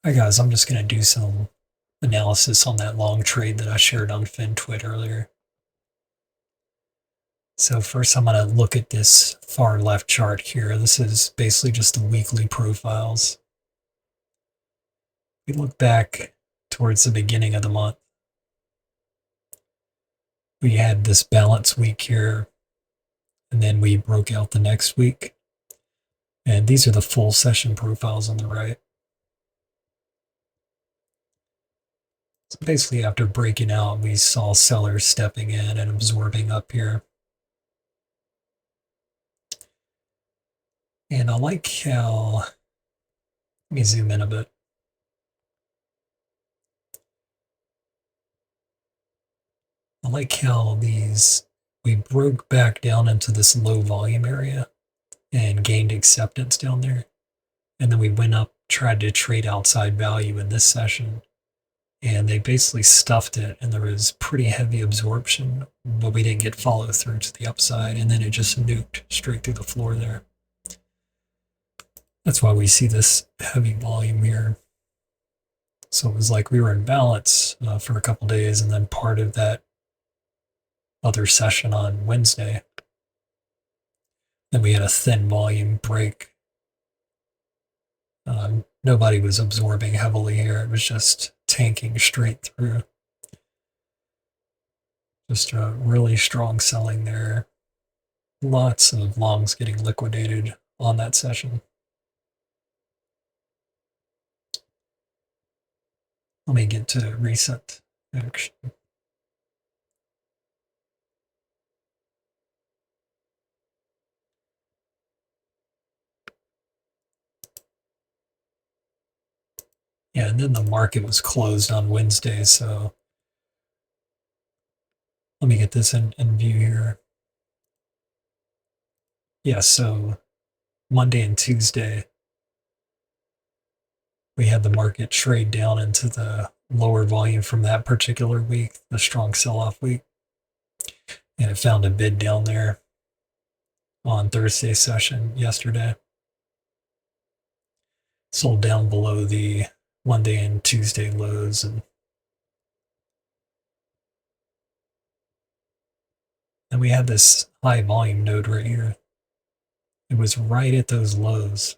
Hi guys, I'm just going to do some analysis on that long trade that I shared on FinTwit earlier. So first I'm going to look at this far left chart here. This is basically just the weekly profiles. We look back towards the beginning of the month. We had this balance week here, and then we broke out the next week. And these are the full session profiles on the right. So basically after breaking out, we saw sellers stepping in and absorbing up here. And I like how, let me zoom in a bit. I like how we broke back down into this low volume area and gained acceptance down there. And then we went up, tried to trade outside value in this session. And they basically stuffed it, and there was pretty heavy absorption, but we didn't get follow through to the upside. And then it just nuked straight through the floor there. That's why we see this heavy volume here. So it was like we were in balance for a couple days, and then part of that other session on Wednesday. Then we had a thin volume break. Nobody was absorbing heavily here. It was just tanking straight through. Just a really strong selling there. Lots of longs getting liquidated on that session. Let me get to recent action. Yeah, and then the market was closed on Wednesday, so let me get this in view here. Yeah, so Monday and Tuesday, we had the market trade down into the lower volume from that particular week, the strong sell-off week. And it found a bid down there on Thursday session yesterday. Sold down below the Monday and Tuesday lows, and we had this high volume node right here. It was right at those lows.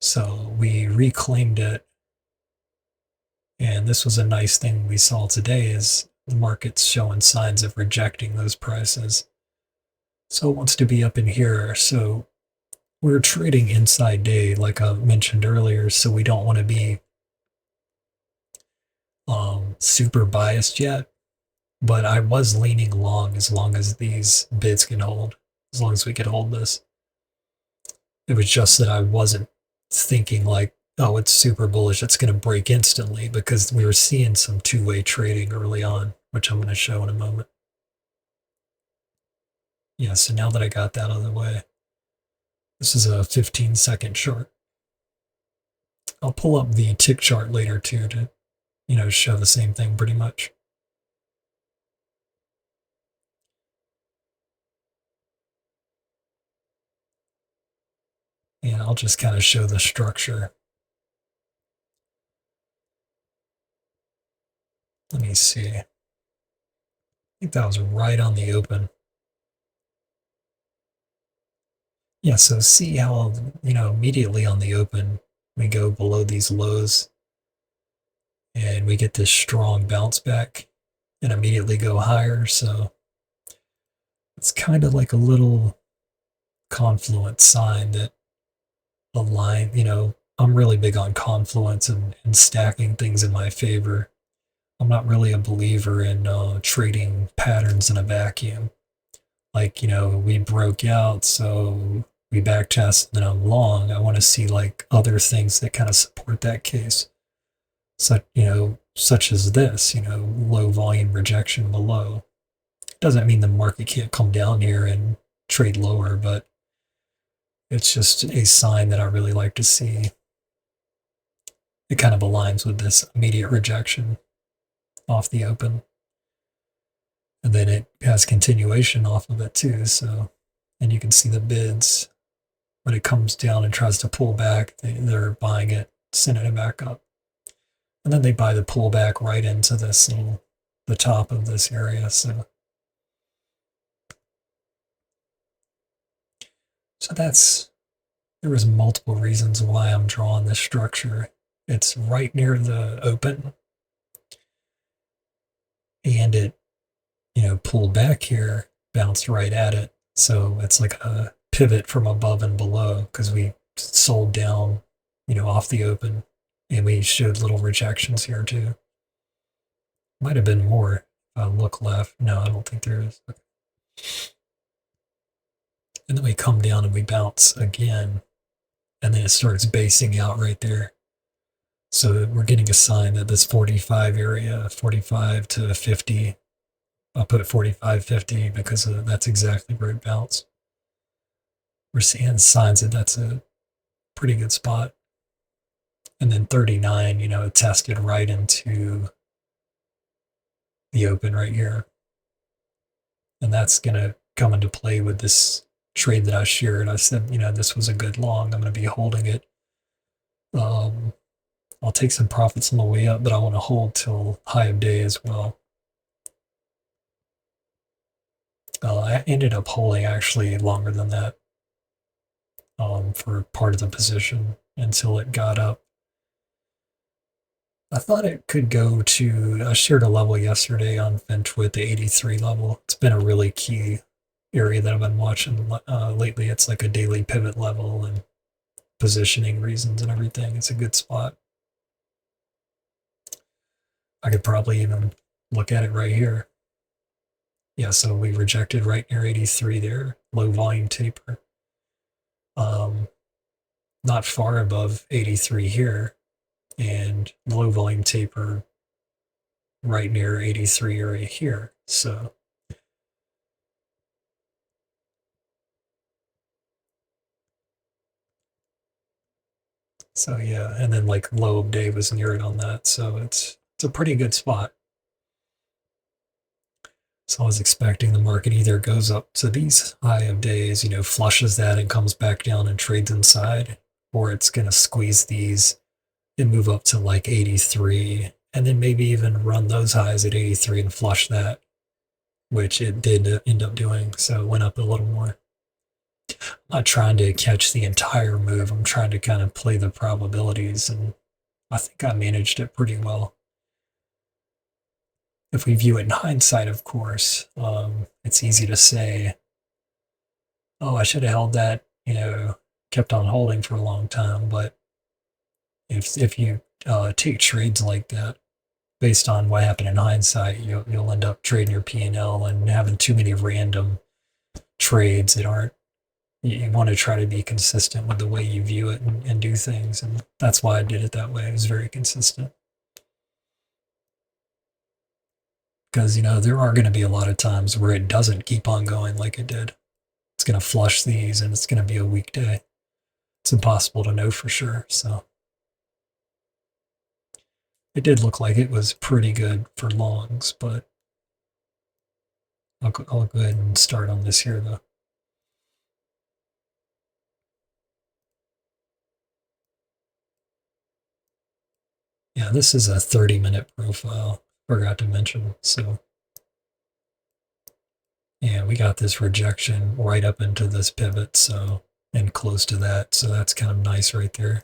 So we reclaimed it. And this was a nice thing we saw today is the market's showing signs of rejecting those prices. So it wants to be up in here. So we're trading inside day, like I mentioned earlier, so we don't want to be super biased yet. But I was leaning long as long as these bids can hold, as long as we could hold this. It was just that I wasn't thinking like, oh, it's super bullish, it's going to break instantly, because we were seeing some two-way trading early on, which I'm going to show in a moment. Yeah, so now that I got that out of the way, this is a 15-second chart. I'll pull up the tick chart later too to, show the same thing pretty much. And I'll just kind of show the structure. Let me see. I think that was right on the open. Yeah, so see how, immediately on the open, we go below these lows and we get this strong bounce back and immediately go higher. So it's kind of like a little confluence sign that the line, I'm really big on confluence and stacking things in my favor. I'm not really a believer in trading patterns in a vacuum. Like, we broke out, so we back test and I'm long. I want to see like other things that kind of support that case. So, such as this, low volume rejection below. Doesn't mean the market can't come down here and trade lower, but it's just a sign that I really like to see. It kind of aligns with this immediate rejection off the open. And then it has continuation off of it too. So, and you can see the bids when it comes down and tries to pull back, they're buying it sending it back up. And then they buy the pullback right into this little, the top of this area. So there was multiple reasons why I'm drawing this structure. It's right near the open, and it, pulled back here, bounced right at it. So it's like a pivot from above and below because we sold down, off the open, and we showed little rejections here too. Might have been more if I look left. No, I don't think there is. Okay. And then we come down and we bounce again, and then it starts basing out right there. So we're getting a sign that this 45 area, 45 to 50, I'll put 45, 50 because that's exactly where it bounced. We're seeing signs that that's a pretty good spot. And then 39, it tested right into the open right here. And that's going to come into play with this trade that I shared. I said, this was a good long. I'm going to be holding it. I'll take some profits on the way up, but I want to hold till high of day as well. I ended up holding actually longer than that for part of the position until it got up. I thought it could go to, I shared a level yesterday on FinTwit, the 83 level. It's been a really key area that I've been watching lately. It's like a daily pivot level and positioning reasons and everything. It's a good spot. I could probably even look at it right here. Yeah, so we rejected right near 83 there, low volume taper. Not far above 83 here, and low volume taper right near 83 area here. So yeah, and then like low of day was near it on that. So it's a pretty good spot. So I was expecting the market either goes up to these high of days, flushes that and comes back down and trades inside, or it's going to squeeze these and move up to like 83, and then maybe even run those highs at 83 and flush that, which it did end up doing. So it went up a little more. I'm not trying to catch the entire move. I'm trying to kind of play the probabilities, and I think I managed it pretty well. If we view it in hindsight, of course, it's easy to say, oh, I should have held that, kept on holding for a long time. But if you take trades like that, based on what happened in hindsight, you'll end up trading your P&L and having too many random trades that aren't. You want to try to be consistent with the way you view it and do things, and that's why I did it that way. It was very consistent. Because there are going to be a lot of times where it doesn't keep on going like it did. It's going to flush these, and it's going to be a weak day. It's impossible to know for sure. So it did look like it was pretty good for longs, but I'll go ahead and start on this here though. Yeah, this is a 30-minute profile. Forgot to mention. So yeah, we got this rejection right up into this pivot, so, and close to that. So that's kind of nice right there.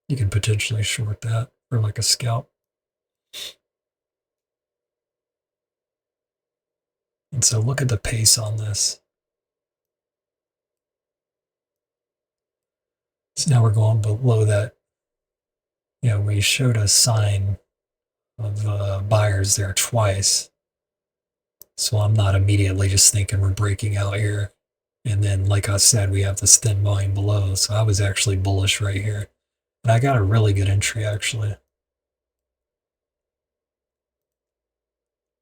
You can potentially short that for like a scalp. And so look at the pace on this. So now we're going below that. We showed a sign of buyers there twice. So I'm not immediately just thinking we're breaking out here. And then, like I said, we have this thin volume below. So I was actually bullish right here. And I got a really good entry, actually.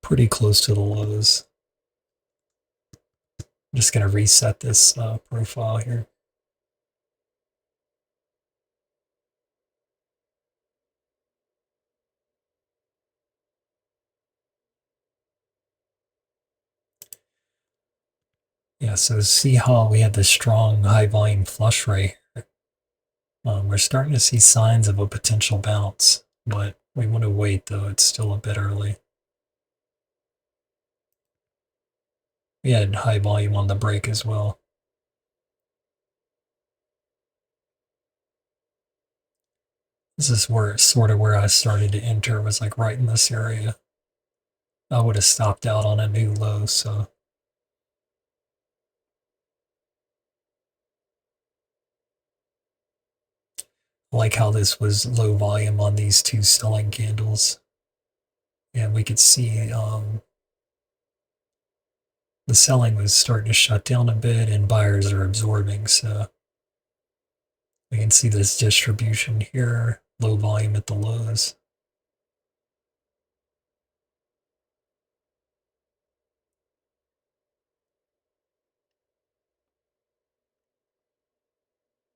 Pretty close to the lows. I'm just going to reset this profile here. Yeah, so see how we had this strong high volume flush right here. we're starting to see signs of a potential bounce, but we want to wait though. It's still a bit early. We had high volume on the break as well. This is where sort of where I started to enter, was like right in this area. I would have stopped out on a new low, so I like how this was low volume on these two selling candles. And we could see the selling was starting to shut down a bit and buyers are absorbing. So we can see this distribution here, low volume at the lows.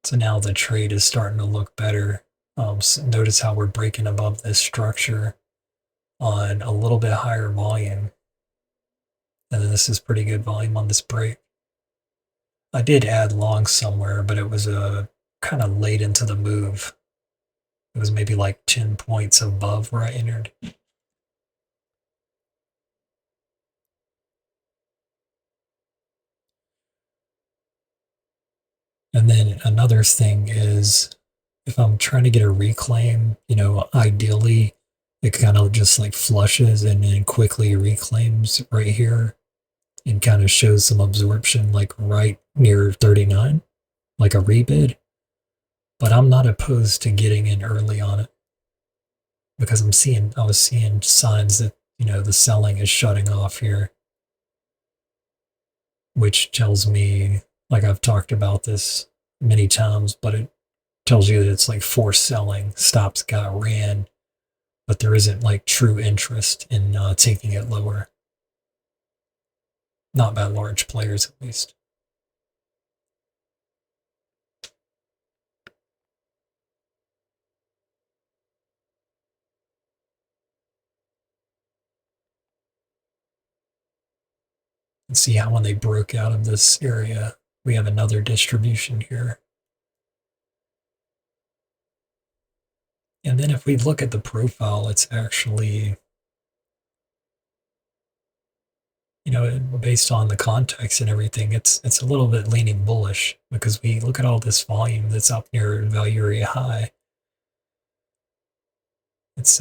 So now the trade is starting to look better. So notice how we're breaking above this structure on a little bit higher volume. And then this is pretty good volume on this break. I did add long somewhere, but it was kind of late into the move. It was maybe like 10 points above where I entered. And then another thing is, if I'm trying to get a reclaim, ideally it kind of just like flushes and then quickly reclaims right here and kind of shows some absorption like right near 39, like a rebid. But I'm not opposed to getting in early on it because I was seeing signs that, the selling is shutting off here, which tells me, like I've talked about this many times, but it tells you that it's like forced selling, stops got ran, but there isn't like true interest in taking it lower. Not by large players, at least. And see how when they broke out of this area, we have another distribution here. And then if we look at the profile, it's actually, based on the context and everything, it's a little bit leaning bullish because we look at all this volume that's up near value area high. It's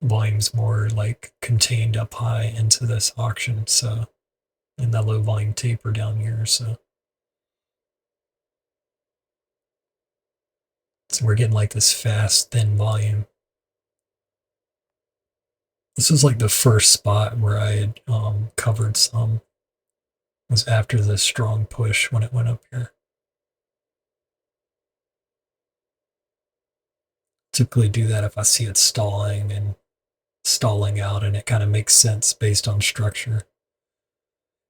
volume's more like contained up high into this auction, so in that low volume taper down here, so we're getting like this fast thin volume. This was like the first spot where I had covered some. It was after the strong push when it went up here. Typically do that if I see it stalling and stalling out, and it kind of makes sense based on structure.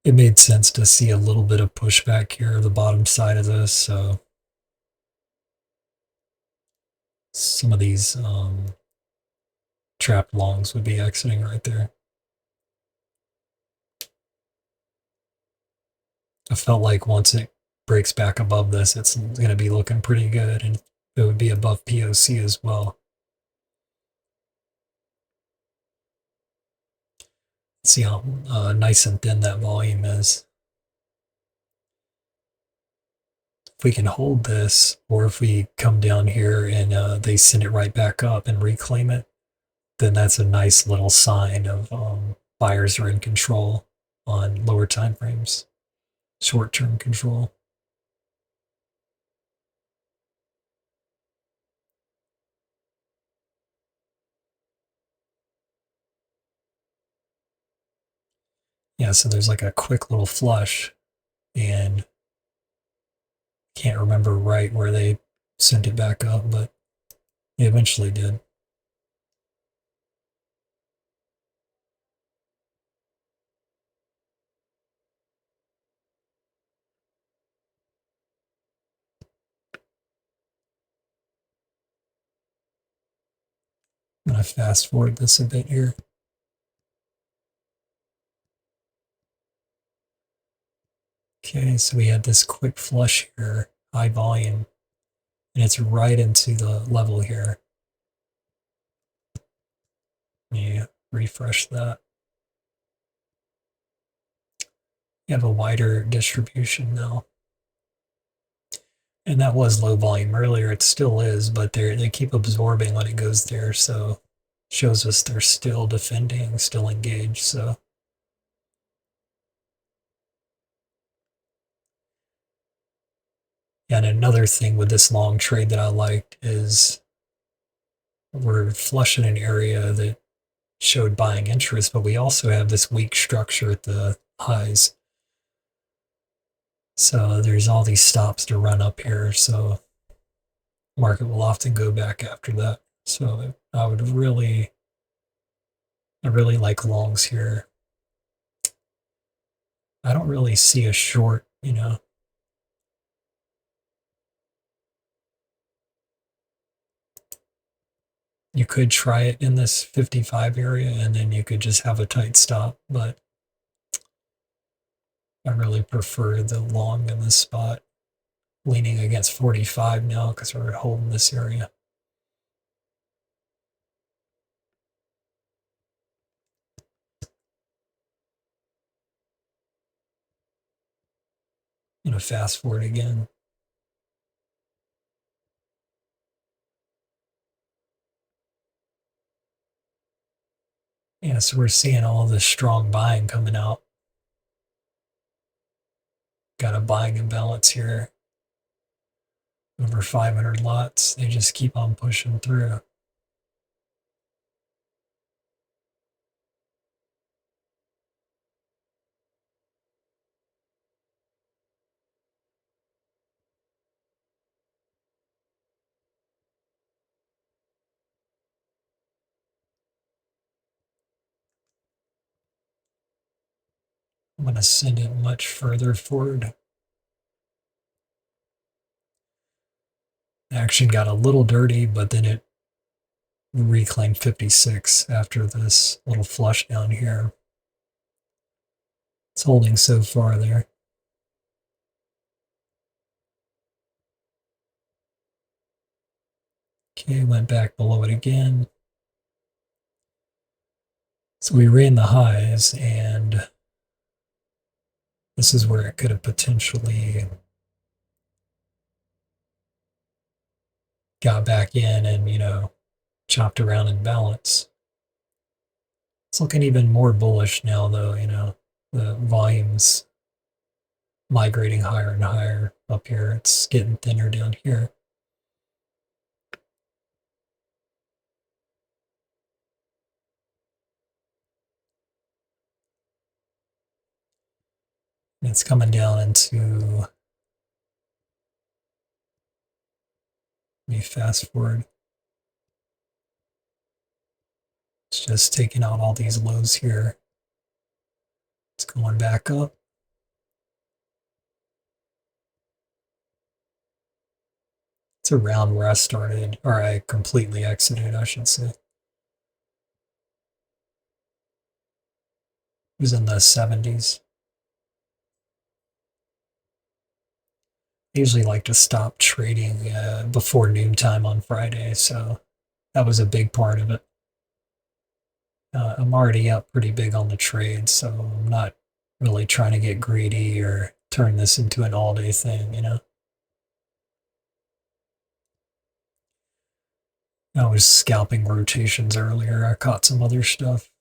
It made sense to see a little bit of pushback here, the bottom side of this. So some of these trapped longs would be exiting right there. I felt like once it breaks back above this, it's going to be looking pretty good, and it would be above POC as well. See how nice and thin that volume is. If we can hold this, or if we come down here and they send it right back up and reclaim it, then that's a nice little sign of buyers are in control on lower time frames, short-term control. Yeah, so there's like a quick little flush, and can't remember right where they sent it back up, but it eventually did. I'm going to fast forward this a bit here. Okay, so we had this quick flush here, high volume, and it's right into the level here. Let me refresh that. You have a wider distribution now. And that was low volume earlier. It still is, but they keep absorbing when it goes there. So shows us they're still defending, still engaged. So and another thing with this long trade that I liked is we're flush in an area that showed buying interest, but we also have this weak structure at the highs. So there's all these stops to run up here. So market will often go back after that. So I really like longs here. I don't really see a short, You could try it in this 55 area and then you could just have a tight stop, but I really prefer the long in this spot, leaning against 45 now because we're holding this area. I'm going to fast forward again. Yeah, so we're seeing all this strong buying coming out. Got a buying imbalance here. Over 500 lots. They just keep on pushing through. I'm going to send it much further forward. Action got a little dirty, but then it reclaimed 56 after this little flush down here. It's holding so far there. Okay, went back below it again. So we ran the highs, and this is where it could have potentially got back in and, chopped around in balance. It's looking even more bullish now, though, the volume's migrating higher and higher up here. It's getting thinner down here. And it's coming down into, let me fast forward. It's just taking out all these lows here. It's going back up. It's around where I started, or I completely exited, I should say. It was in the 70s. I usually like to stop trading before noontime on Friday, so that was a big part of it. I'm already up pretty big on the trade, so I'm not really trying to get greedy or turn this into an all day thing. I was scalping rotations earlier. I caught some other stuff.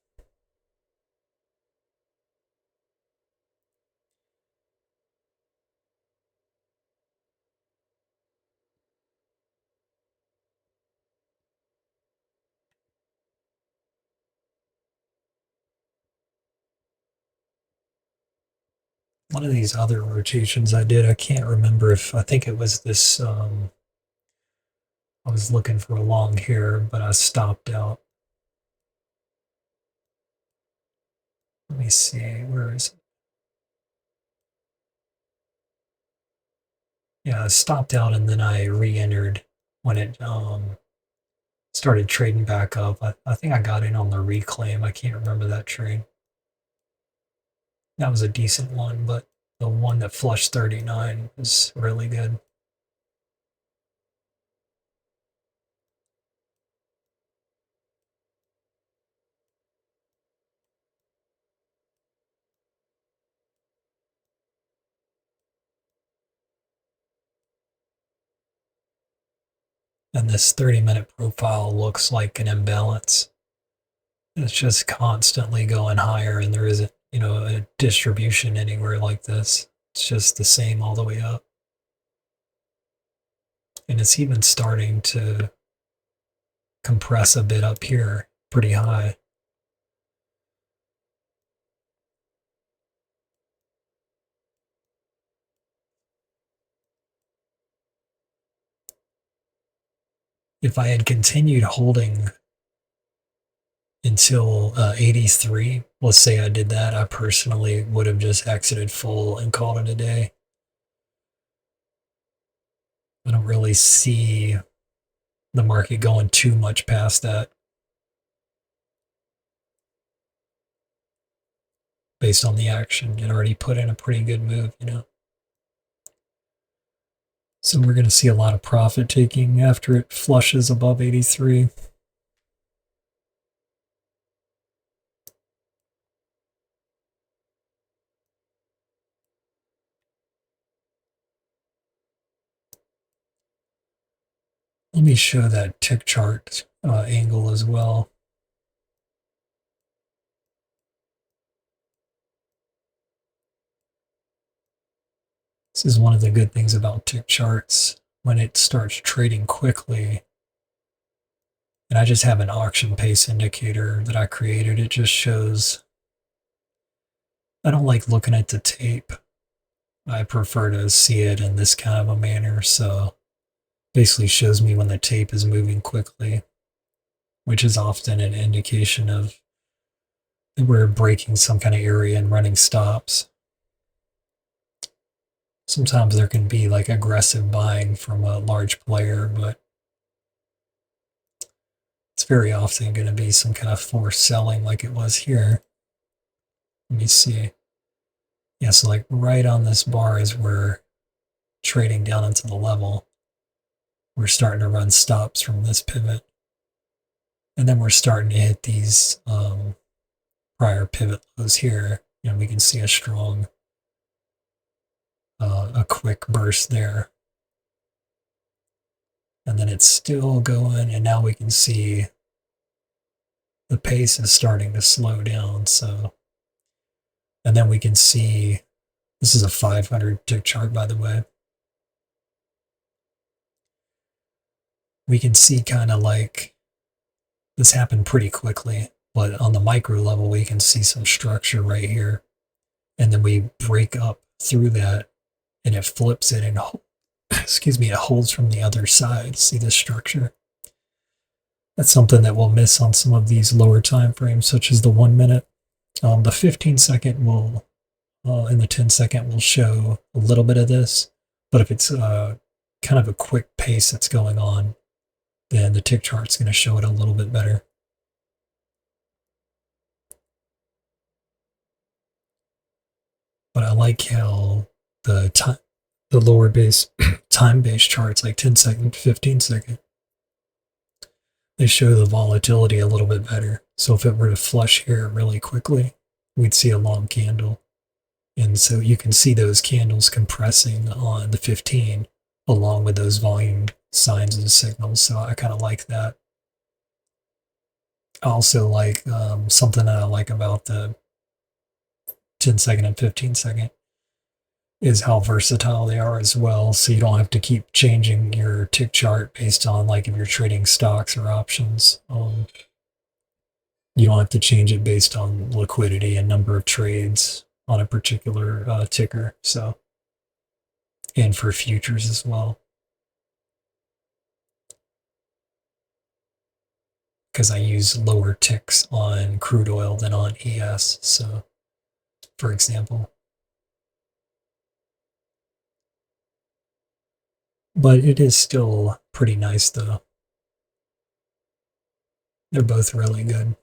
One of these other rotations I did, I can't remember if I think it was this. I was looking for a long here, but I stopped out. Let me see, where is it? Yeah, I stopped out and then I re-entered when it started trading back up. I think I got in on the reclaim. I can't remember that trade. That was a decent one, but the one that flushed 39 was really good. And this 30-minute profile looks like an imbalance. It's just constantly going higher, and there isn't, a distribution anywhere like this. It's just the same all the way up. And it's even starting to compress a bit up here, pretty high. If I had continued holding until 83, let's say I did that, I personally would have just exited full and called it a day. I don't really see the market going too much past that based on the action. It already put in a pretty good move. So we're going to see a lot of profit taking after it flushes above 83. Let me show that tick chart angle as well. This is one of the good things about tick charts. When it starts trading quickly, and I just have an auction pace indicator that I created, it just shows. I don't like looking at the tape. I prefer to see it in this kind of a manner. So basically shows me when the tape is moving quickly, which is often an indication of that we're breaking some kind of area and running stops. Sometimes there can be like aggressive buying from a large player, but it's very often going to be some kind of forced selling like it was here. Let me see. Yeah, so like right on this bar as we're trading down into the level, we're starting to run stops from this pivot. And then we're starting to hit these prior pivot lows here. We can see a strong, a quick burst there. And then it's still going, and now we can see the pace is starting to slow down. So, and then we can see, this is a 500 tick chart, by the way. We can see kind of like this happened pretty quickly, but on the micro level, we can see some structure right here. And then we break up through that, and it flips it and excuse me, it holds from the other side. See this structure? That's something that we'll miss on some of these lower time frames, such as the 1 minute. The 15-second will, and the 10-second will show a little bit of this, but if it's kind of a quick pace that's going on, then the tick chart's going to show it a little bit better. But I like how the lower base time-based charts, like 10-second, 15-second, they show the volatility a little bit better. So if it were to flush here really quickly, we'd see a long candle. And so you can see those candles compressing on the 15 along with those volume signs and signals. So I kind of like that. I also like something that I like about the 10-second and 15-second is how versatile they are as well. So you don't have to keep changing your tick chart based on like if you're trading stocks or options. You don't have to change it based on liquidity and number of trades on a particular ticker. So, and for futures as well. Because I use lower ticks on crude oil than on ES. So, for example. But it is still pretty nice though. They're both really good.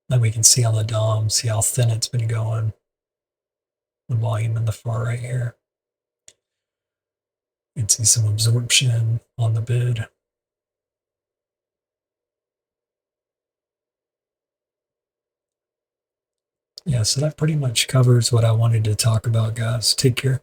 Then we can see on the DOM, see how thin it's been going. The volume in the far right here. You can see some absorption on the bid. Yeah, so that pretty much covers what I wanted to talk about, guys. Take care.